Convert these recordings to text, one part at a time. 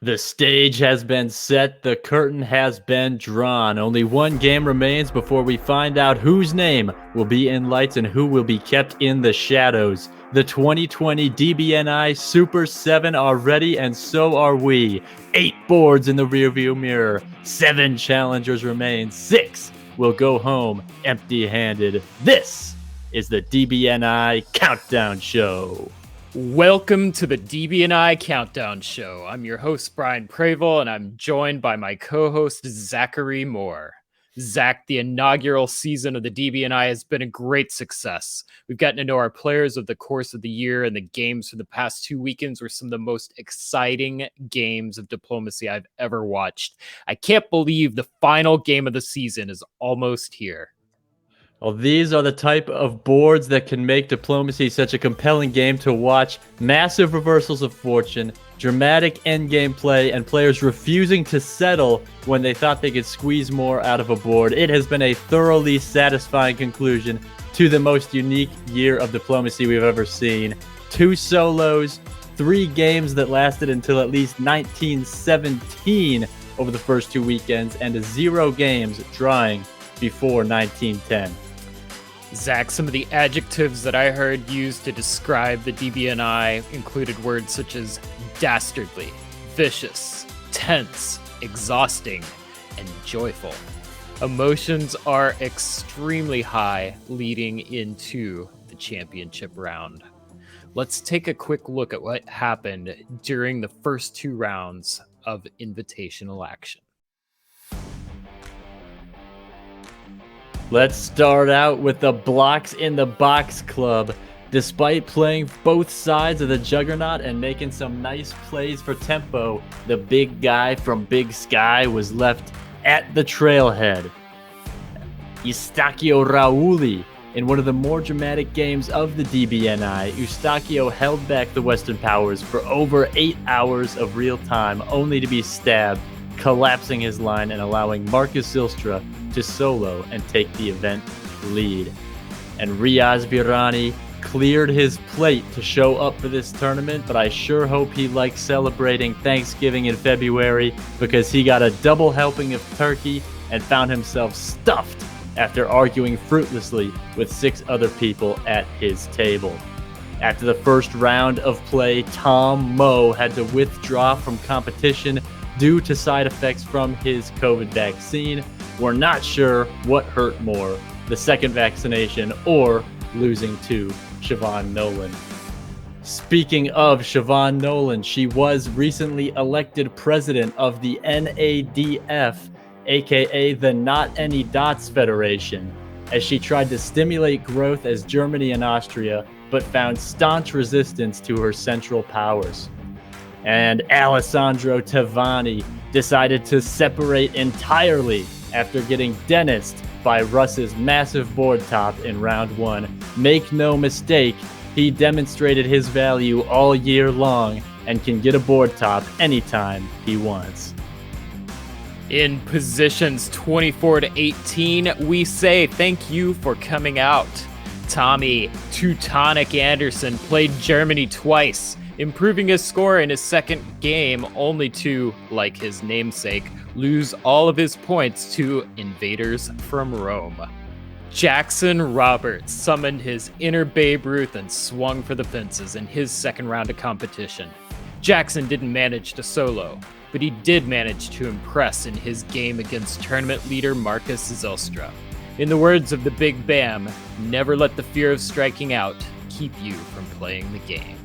The stage has been set, the curtain has been drawn. Only one game remains before we find out whose name will be in lights and who will be kept in the shadows. The 2020 DBNI Super 7 are ready, and so are we. 8 boards in the rearview mirror, 7 challengers remain, 6 will go home empty-handed. This is the DBNI Countdown Show. Welcome to the DBNI Countdown Show. I'm your host, Brian Preval, and I'm joined by my co-host, Zachary Moore. Zach, the inaugural season of the DBNI has been a great success. We've gotten to know our players over the course of the year, and the games for the past 2 weekends were some of the most exciting games of diplomacy I've ever watched. I can't believe the final game of the season is almost here. Well, these are the type of boards that can make diplomacy such a compelling game to watch. Massive reversals of fortune, dramatic endgame play, and players refusing to settle when they thought they could squeeze more out of a board. It has been a thoroughly satisfying conclusion to the most unique year of diplomacy we've ever seen. 2 solos, 3 games that lasted until at least 1917 over the first 2 weekends, and 0 games drawing before 1910. Zach, some of the adjectives that I heard used to describe the DBNI included words such as dastardly, vicious, tense, exhausting, and joyful. Emotions are extremely high leading into the championship round. Let's take a quick look at what happened during the first 2 rounds of invitational action. Let's start out with the Blocks in the Box Club. Despite playing both sides of the juggernaut and making some nice plays for tempo, the big guy from Big Sky was left at the trailhead. Eustachio Rauli. In one of the more dramatic games of the DBNI, Eustachio held back the Western Powers for over 8 hours of real time, only to be stabbed, collapsing his line and allowing Marcus Zylstra to solo and take the event lead. And Riaz Virani cleared his plate to show up for this tournament, but I sure hope he likes celebrating Thanksgiving in February, because he got a double helping of turkey and found himself stuffed after arguing fruitlessly with 6 other people at his table. After the first round of play, Tom Moe had to withdraw from competition due to side effects from his COVID vaccine. We're not sure what hurt more, the second vaccination or losing to Siobhan Nolan. Speaking of Siobhan Nolan, she was recently elected president of the NADF, aka the Not Any Dots Federation, as she tried to stimulate growth as Germany and Austria, but found staunch resistance to her central powers. And Alessandro Tavani decided to separate entirely after getting dennised by Russ's massive board top in round 1. Make no mistake, he demonstrated his value all year long and can get a board top anytime he wants. In positions 24 to 18, we say thank you for coming out. Tommy Teutonic Anderson played Germany twice, improving his score in his second game, only to, like his namesake, lose all of his points to invaders from Rome. Jackson Roberts summoned his inner Babe Ruth and swung for the fences in his second round of competition. Jackson didn't manage to solo, but he did manage to impress in his game against tournament leader Marcus Zylstra. In the words of the Big Bam, never let the fear of striking out keep you from playing the game.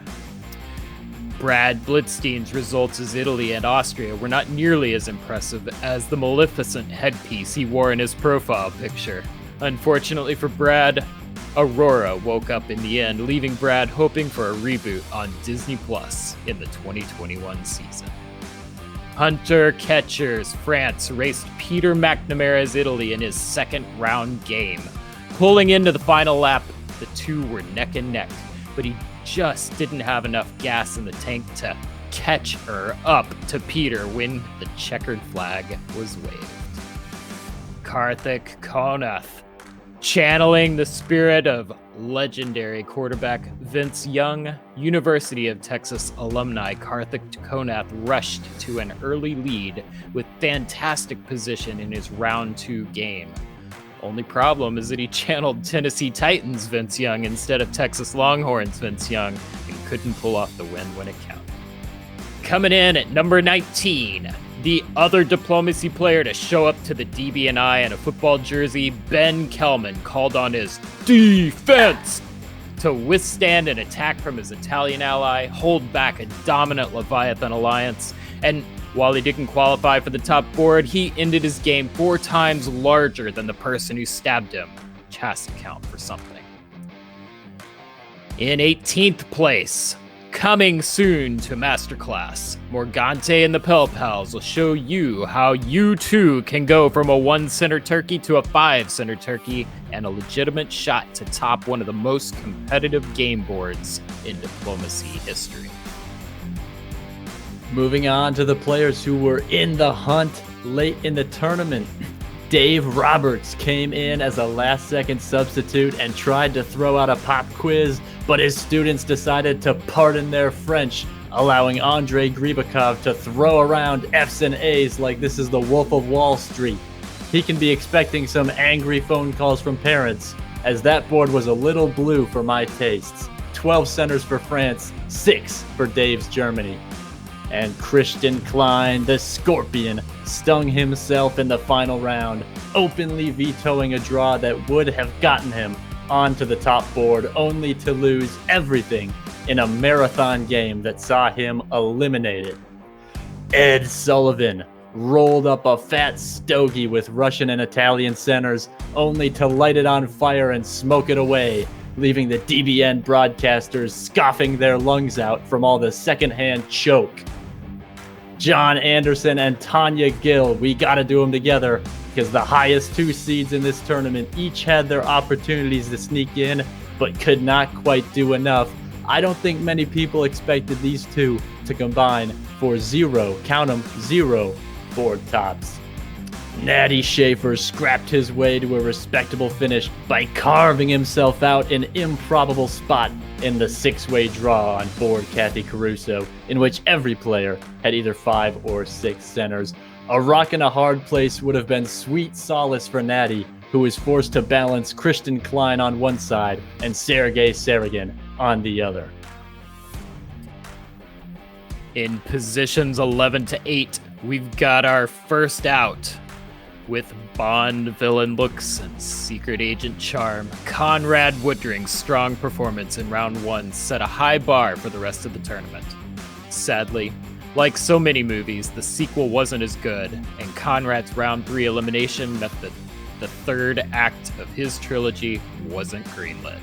Brad Blitzstein's results as Italy and Austria were not nearly as impressive as the Maleficent headpiece he wore in his profile picture. Unfortunately for Brad, Aurora woke up in the end, leaving Brad hoping for a reboot on Disney Plus in the 2021 season. Hunter Ketchers France raced Peter McNamara's Italy in his second round game. Pulling into the final lap, the two were neck and neck, but he just didn't have enough gas in the tank to catch her up to Peter when the checkered flag was waved. Karthik Konath Channeling the spirit of legendary quarterback Vince Young, University of Texas alumni Karthik Konath rushed to an early lead with fantastic position in his round 2 game. Only problem is that he channeled Tennessee Titans Vince Young instead of Texas Longhorns Vince Young and couldn't pull off the win when it counted. Coming in at number 19, the other diplomacy player to show up to the DBNI in a football jersey, Ben Kellman, called on his defense to withstand an attack from his Italian ally, hold back a dominant Leviathan alliance, and while he didn't qualify for the top board, he ended his game 4 times larger than the person who stabbed him, which has to count for something. In 18th place, coming soon to Masterclass, Morgante and the Pel Pals will show you how you too can go from a 1-center turkey to a 5-center turkey and a legitimate shot to top one of the most competitive game boards in diplomacy history. Moving on to the players who were in the hunt late in the tournament. Dave Roberts came in as a last-second substitute and tried to throw out a pop quiz, but his students decided to pardon their French, allowing Andre Gribakov to throw around F's and A's like this is the Wolf of Wall Street. He can be expecting some angry phone calls from parents, as that board was a little blue for my tastes. 12 centers for France, 6 for Dave's Germany. And Christian Klein, the Scorpion, stung himself in the final round, openly vetoing a draw that would have gotten him onto the top board, only to lose everything in a marathon game that saw him eliminated. Ed Sullivan rolled up a fat stogie with Russian and Italian centers, only to light it on fire and smoke it away, leaving the DBN broadcasters scoffing their lungs out from all the secondhand choke. John Anderson and Tanya Gill, we gotta do them together, because the highest 2 seeds in this tournament each had their opportunities to sneak in, but could not quite do enough. I don't think many people expected these two to combine for 0, count them, 0 board tops. Natty Schaefer scrapped his way to a respectable finish by carving himself out an improbable spot in the 6-way draw on board Kathy Caruso, in which every player had either 5 or 6 centers. A rock and a hard place would have been sweet solace for Natty, who was forced to balance Christian Klein on one side and Sergei Saragin on the other. In positions 11 to 8, we've got our first out. With Bond villain looks and secret agent charm, Conrad Woodring's strong performance in round 1 set a high bar for the rest of the tournament. Sadly, like so many movies, the sequel wasn't as good, and Conrad's round 3 elimination meant that the third act of his trilogy wasn't greenlit.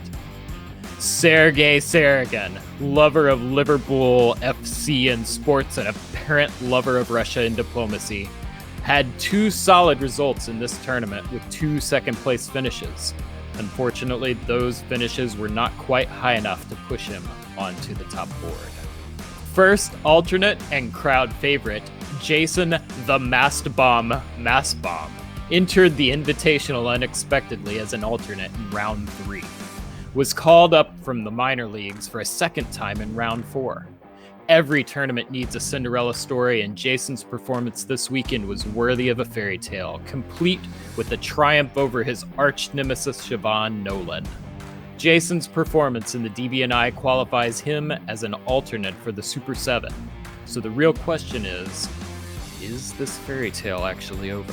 Sergei Saragin, lover of Liverpool FC and sports and apparent lover of Russia and diplomacy, had 2 solid results in this tournament with 2 second-place finishes. Unfortunately, those finishes were not quite high enough to push him onto the top board. First alternate and crowd favorite, Jason the Mastbomb Mastbomb, entered the Invitational unexpectedly as an alternate in round 3. Was called up from the minor leagues for a second time in round 4. Every tournament needs a Cinderella story, and Jason's performance this weekend was worthy of a fairy tale, complete with a triumph over his arch-nemesis Siobhan Nolan. Jason's performance in the DBNI qualifies him as an alternate for the Super 7. So the real question is this fairy tale actually over?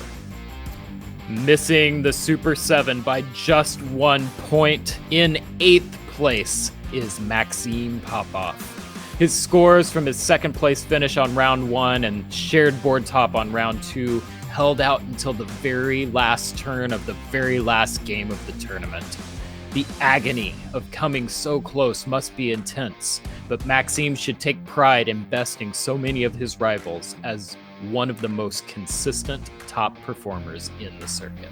Missing the Super 7 by just 1 point in 8th place is Maxime Popov. His scores from his second place finish on round 1 and shared board top on round 2 held out until the very last turn of the very last game of the tournament. The agony of coming so close must be intense, but Maxime should take pride in besting so many of his rivals as one of the most consistent top performers in the circuit.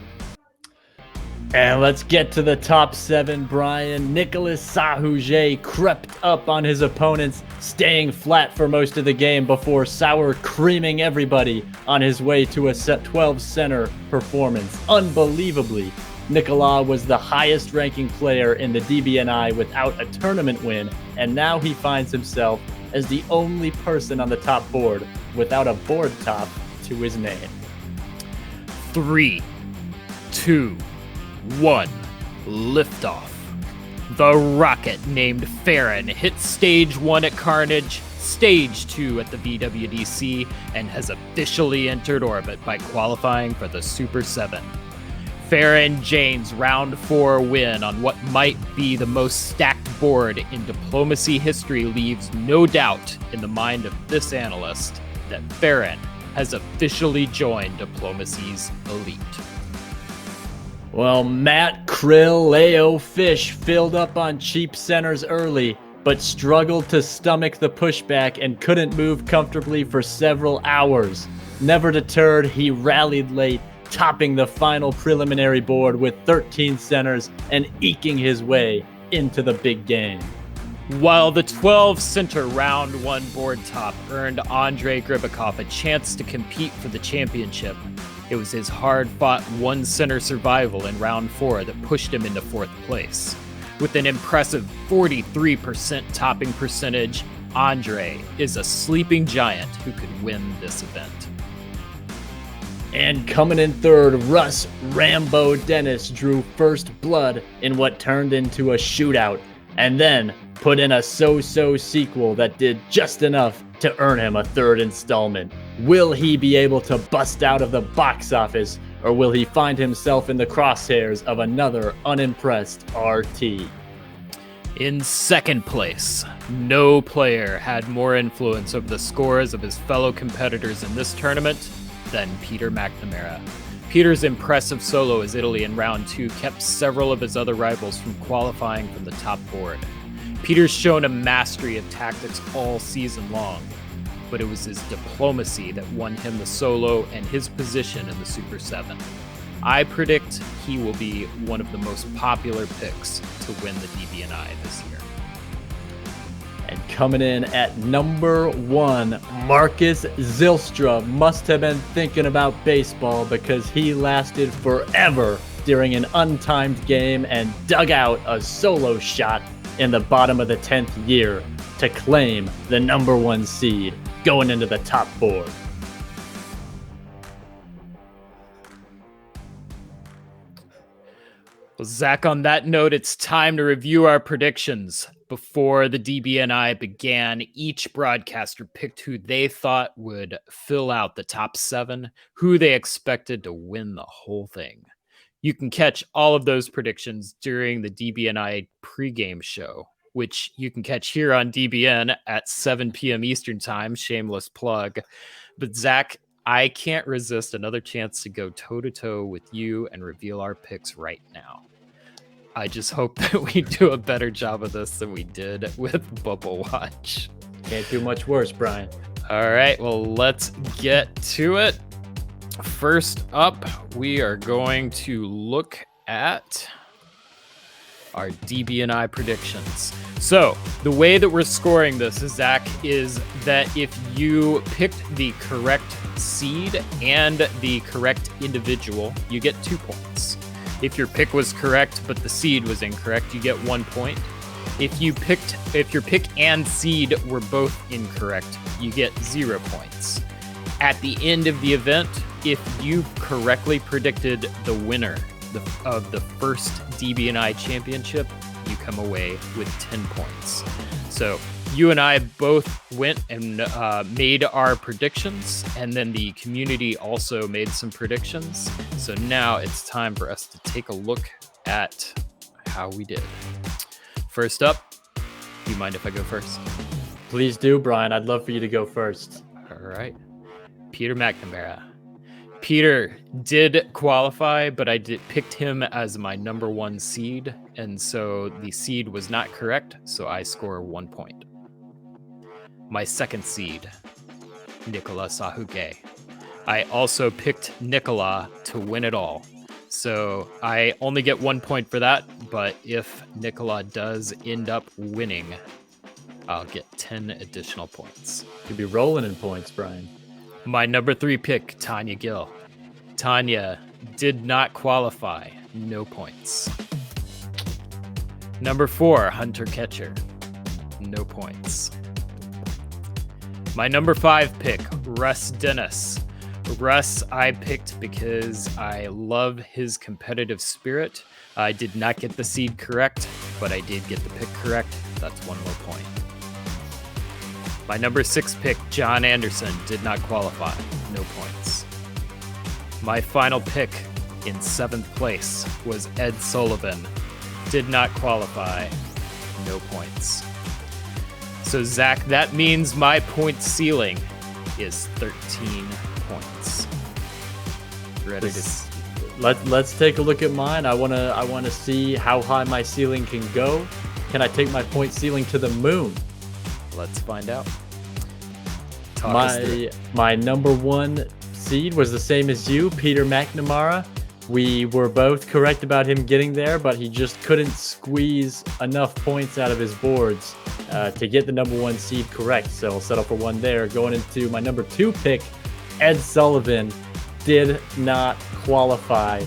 And let's get to the top 7, Brian. Nicolas Sahujet crept up on his opponents, staying flat for most of the game before sour creaming everybody on his way to a 12 center performance. Unbelievably, Nicolas was the highest ranking player in the DBNI without a tournament win, and now he finds himself as the only person on the top board without a board top to his name. 3, 2, 1, liftoff. The rocket named Farron hit stage 1 at Carnage, stage 2 at the VWDC, and has officially entered orbit by qualifying for the Super 7. Farron Jane's round 4 win on what might be the most stacked board in diplomacy history leaves no doubt in the mind of this analyst that Farron has officially joined diplomacy's elite. Well, Matt Krill Leo Fish filled up on cheap centers early, but struggled to stomach the pushback and couldn't move comfortably for several hours. Never deterred, he rallied late, topping the final preliminary board with 13 centers and eking his way into the big game. While the 12 center round 1 board top earned Andrei Gribikov a chance to compete for the championship, it was his hard-fought 1 center survival in round 4 that pushed him into 4th place. With an impressive 43% topping percentage, Andrei is a sleeping giant who could win this event. And coming in 3rd, Russ Rambo Dennis drew first blood in what turned into a shootout, and then put in a so-so sequel that did just enough to earn him a 3rd installment. Will he be able to bust out of the box office, or will he find himself in the crosshairs of another unimpressed RT? In 2nd place, no player had more influence over the scores of his fellow competitors in this tournament than Peter McNamara. Peter's impressive solo as Italy in round 2 kept several of his other rivals from qualifying from the top board. Peter's shown a mastery of tactics all season long, but it was his diplomacy that won him the solo and his position in the Super 7. I predict he will be one of the most popular picks to win the DBNI this year. And coming in at number 1, Marcus Zylstra must have been thinking about baseball because he lasted forever during an untimed game and dug out a solo shot in the bottom of the 10th year to claim the number 1 seed going into the top board. Well, Zach, on that note, it's time to review our predictions. Before the DBNI began, each broadcaster picked who they thought would fill out the top 7, who they expected to win the whole thing. You can catch all of those predictions during the DBNI pregame show, which you can catch here on DBN at 7 p.m. Eastern Time. Shameless plug. But Zach, I can't resist another chance to go toe-to-toe with you and reveal our picks right now. I just hope that we do a better job of this than we did with Bubble Watch. Can't do much worse, Brian. All right, well, let's get to it. First up, we are going to look at our DBNI predictions. So the way that we're scoring this, Zach, is that if you picked the correct seed and the correct individual, you get 2 points. If your pick was correct, but the seed was incorrect, you get 1 point. If your pick and seed were both incorrect, you get 0 points. At the end of the event, if you correctly predicted the winner of the first DBNI championship, you come away with 10 points. So you and I both went and made our predictions, and then the community also made some predictions. So now it's time for us to take a look at how we did. First up, do you mind if I go first? Please do, Brian. I'd love for you to go first. All right. Peter McNamara. Peter did qualify, but I picked him as my number 1 seed, and so the seed was not correct, so I score 1 point. My 2nd seed, Nicola Sahuke. I also picked Nicola to win it all, so I only get 1 point for that, but if Nicola does end up winning, I'll get 10 additional points. You'd be rolling in points, Brian. My number 3 pick, Tanya Gill. Tanya did not qualify. No points. Number 4, Hunter Catcher. No points. My number 5 pick, Russ Dennis. Russ I picked because I love his competitive spirit. I did not get the seed correct, but I did get the pick correct. That's 1 more point. My number 6 pick, John Anderson, did not qualify. No points. My final pick in 7th place was Ed Sullivan. Did not qualify. No points. So, Zach, that means my point ceiling is 13 points. Ready to... Let's take a look at mine. I wanna see how high my ceiling can go. Can I take my point ceiling to the moon? Let's find out. My number 1 seed was the same as you, Peter McNamara. We were both correct about him getting there, but he just couldn't squeeze enough points out of his boards to get the number 1 seed correct. So I'll settle for 1 there. Going into my number 2 pick, Ed Sullivan did not qualify.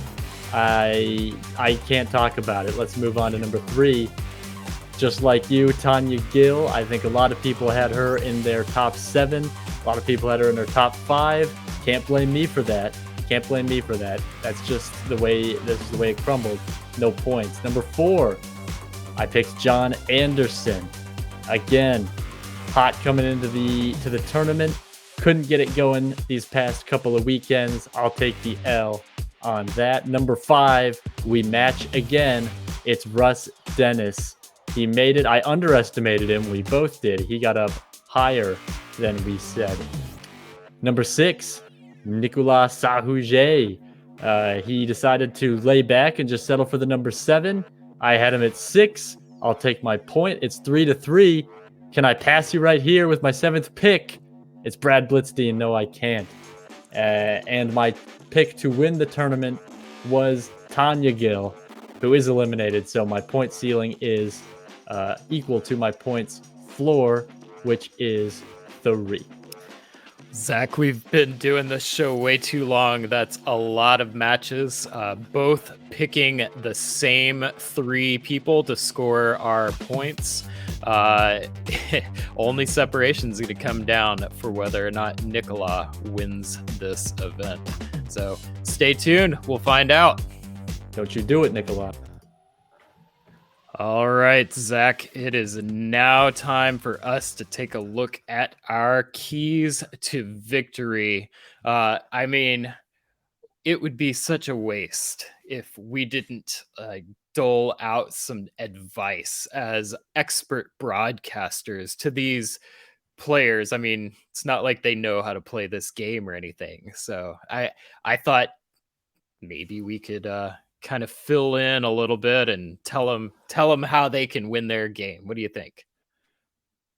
I can't talk about it. Let's move on to number 3. Just like you, Tanya Gill. I think a lot of people had her in their top 7. A lot of people had her in their top 5. Can't blame me for that. Can't blame me for that. That's just the way. This is the way it crumbled. No points. Number 4, I picked John Anderson. Again, hot coming into the tournament. Couldn't get it going these past couple of weekends. I'll take the L on that. Number 5, we match again. It's Russ Dennis. He made it. I underestimated him. We both did. He got up higher than we said. Number 6, Nicolas Sahujet. He decided to lay back and just settle for the number 7. I had him at 6. I'll take my point. It's 3-3. Can I pass you right here with my 7th pick? It's Brad Blitzstein. No, I can't. And my pick to win the tournament was Tanya Gill, who is eliminated. So my point ceiling is equal to my points floor, which is 3. Zach, we've been doing this show way too long. That's a lot of matches, both picking the same 3 people to score our points. Only separation is going to come down for whether or not Nicola wins this event. So stay tuned. We'll find out. Don't you do it, Nicola. All right, Zach, it is now time for us to take a look at our keys to victory. I mean, it would be such a waste if we didn't dole out some advice as expert broadcasters to these players. I mean, it's not like they know how to play this game or anything. So I thought maybe we could kind of fill in a little bit and tell them how they can win their game. What do you think?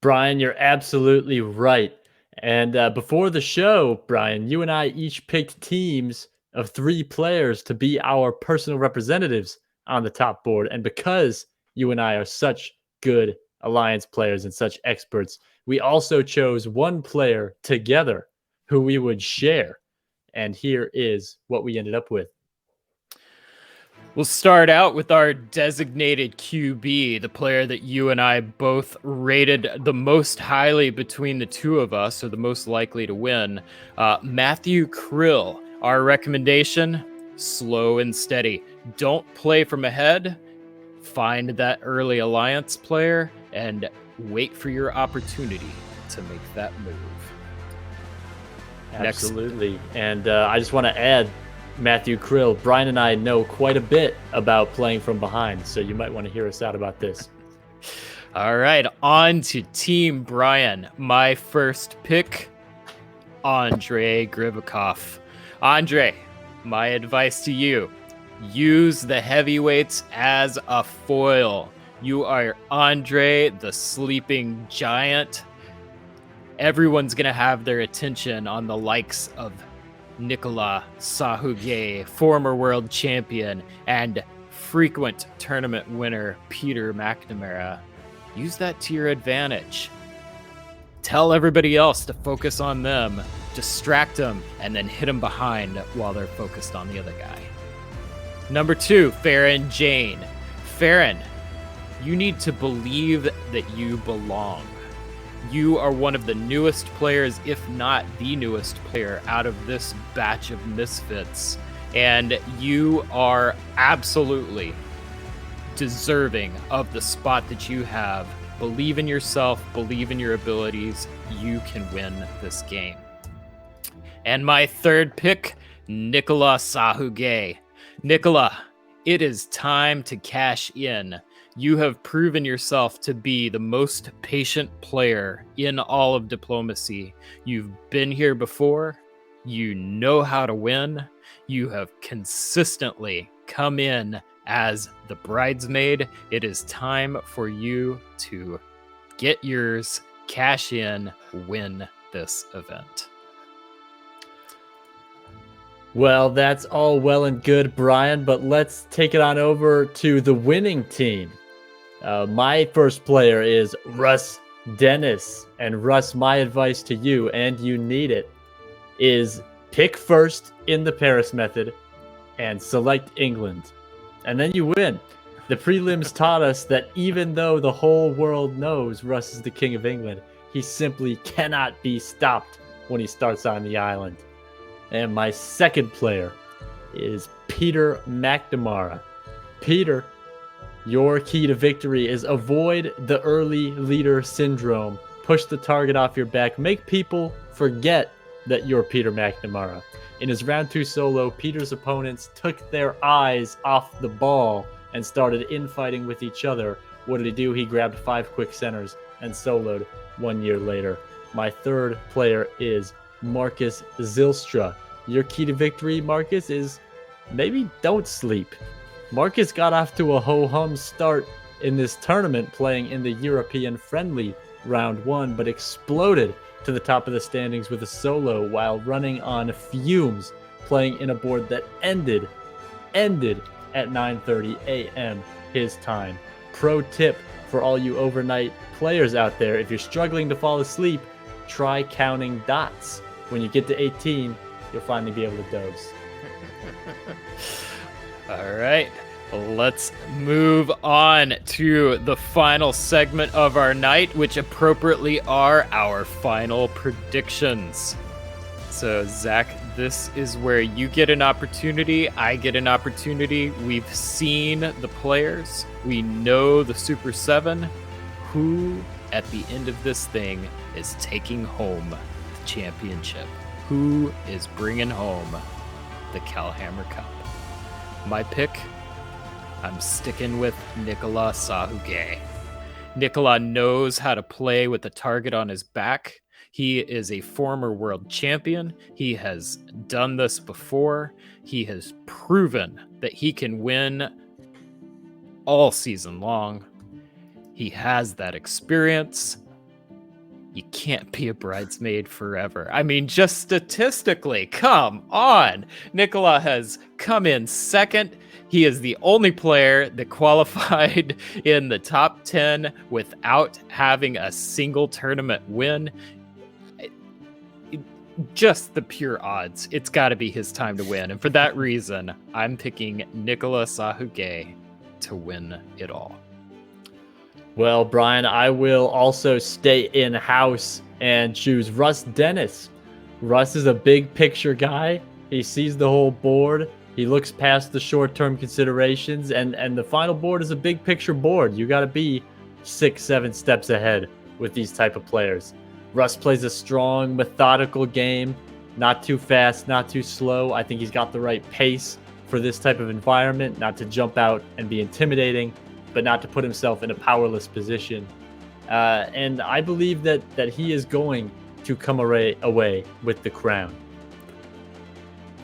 Brian, you're absolutely right. And before the show, Brian, you and I each picked teams of 3 players to be our personal representatives on the top board. And because you and I are such good Alliance players and such experts, we also chose 1 player together who we would share. And here is what we ended up with. We'll start out with our designated QB, the player that you and I both rated the most highly between the 2 of us, or the most likely to win, Matthew Krill. Our recommendation, slow and steady. Don't play from ahead. Find that early Alliance player and wait for your opportunity to make that move. Absolutely. And I just want to add, Matthew Krill, Brian and I know quite a bit about playing from behind, so you might want to hear us out about this. All right, on to Team Brian. My first pick, Andre Grivakov. Andre, my advice to you, use the heavyweights as a foil. You are Andre, the sleeping giant. Everyone's going to have their attention on the likes of Nicolas Sahujet, former world champion, and frequent tournament winner Peter McNamara. Use that to your advantage. Tell everybody else to focus on them. distract them, and then hit them behind while they're focused on the other guy. Number 2, Farron Jane. Farron, you need to believe that you belong. You are one of the newest players, if not the newest player, out of this batch of misfits. And you are absolutely deserving of the spot that you have. Believe in yourself, believe in your abilities. You can win this game. And my third pick, Nicola Sahuge. Nicola, it is time to cash in. You have proven yourself to be the most patient player in all of diplomacy. You've been here before. You know how to win. You have consistently come in as the bridesmaid. It is time for you to get yours, cash in, win this event. Well, that's all well and good, Brian, but let's take it on over to the winning team. My first player is Russ Dennis. And Russ, my advice to you, and you need it, is pick first in the Paris method and select England. And then you win. The prelims taught us that even though the whole world knows Russ is the King of England, he simply cannot be stopped when he starts on the island. And my second player is Peter McNamara. Peter, your key to victory is avoid the early leader syndrome. Push the target off your back. Make people forget that you're Peter McNamara. In his round 2 solo, Peter's opponents took their eyes off the ball and started infighting with each other. What did he do? He grabbed 5 quick centers and soloed 1 year later. My third player is Marcus Zylstra. Your key to victory, Marcus, is maybe don't sleep. Marcus got off to a ho-hum start in this tournament playing in the European friendly round 1, but exploded to the top of the standings with a solo while running on fumes, playing in a board that ended at 9:30 a.m. his time. Pro tip for all you overnight players out there: if you're struggling to fall asleep, try counting dots. When you get to 18, you'll finally be able to doze. All right, let's move on to the final segment of our night, which appropriately are our final predictions. So, Zach, this is where you get an opportunity, I get an opportunity. We've seen the players, we know the Super 7. Who, at the end of this thing, is taking home the championship? Who is bringing home the Calhammer Cup? My pick, I'm sticking with Nicola Sahuge. Nicola knows how to play with the target on his back. He is a former world champion. He has done this before. He has proven that he can win all season long. He has that experience. You can't be a bridesmaid forever. I mean, just statistically, come on. Nicola has come in second. He is the only player that qualified in the top 10 without having a single tournament win. Just the pure odds. It's got to be his time to win. And for that reason, I'm picking Nicola Sahuge to win it all. Well, Brian, I will also stay in-house and choose Russ Dennis. Russ is a big picture guy. He sees the whole board. He looks past the short-term considerations, and the final board is a big picture board. You got to be 6-7 steps ahead with these type of players. Russ plays a strong, methodical game, not too fast, not too slow. I think he's got the right pace for this type of environment, not to jump out and be intimidating, but not to put himself in a powerless position. And I believe that he is going to come away with the crown.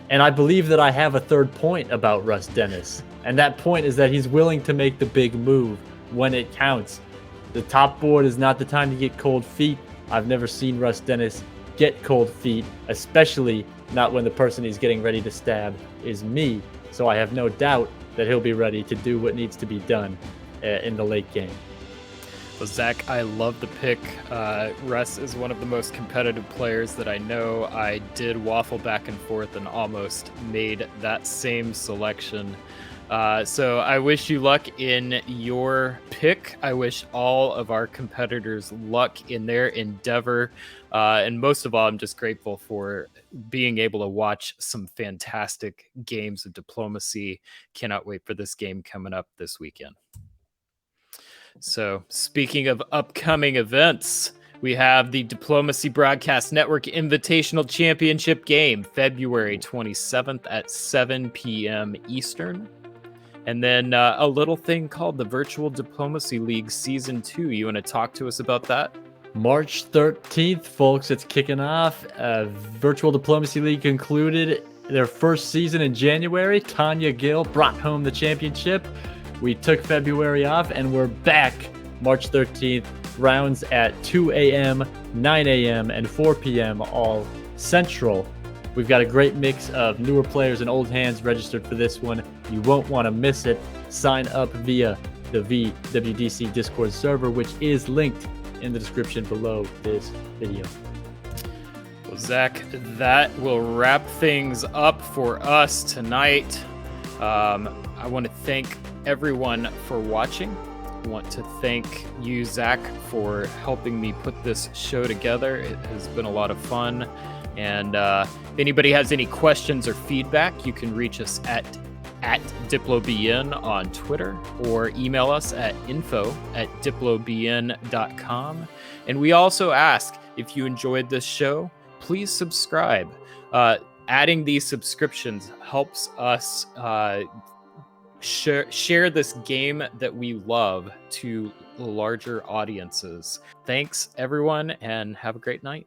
And I believe that I have a third point about Russ Dennis. And that point is that he's willing to make the big move when it counts. The top board is not the time to get cold feet. I've never seen Russ Dennis get cold feet, especially not when the person he's getting ready to stab is me. So I have no doubt that he'll be ready to do what needs to be done in the late game. Well, Zach, I love the pick. Russ is one of the most competitive players that I know. I did waffle back and forth and almost made that same selection. So I wish you luck in your pick. I wish all of our competitors luck in their endeavor. And most of all, I'm just grateful for being able to watch some fantastic games of diplomacy. Cannot wait for this game coming up this weekend. So, speaking of upcoming events, we have the Diplomacy Broadcast Network Invitational Championship game, February 27th at 7 p.m. Eastern. And then a little thing called the Virtual Diplomacy League Season 2. You want to talk to us about that? March 13th, folks, it's kicking off. Virtual Diplomacy League concluded their first season in January. Tanya Gill brought home the championship. We took February off, and we're back March 13th. Rounds at 2 a.m., 9 a.m., and 4 p.m. all Central. We've got a great mix of newer players and old hands registered for this one. You won't want to miss it. Sign up via the VWDC Discord server, which is linked in the description below this video. Well, Zach, that will wrap things up for us tonight. I want to thank everyone for watching. I want to thank you, Zach, for helping me put this show together. It has been a lot of fun. And if anybody has any questions or feedback, you can reach us at DiploBN on Twitter or email us at info@diplobn.com. And we also ask, if you enjoyed this show, please subscribe. Adding these subscriptions helps us share this game that we love to larger audiences. Thanks, everyone, and have a great night.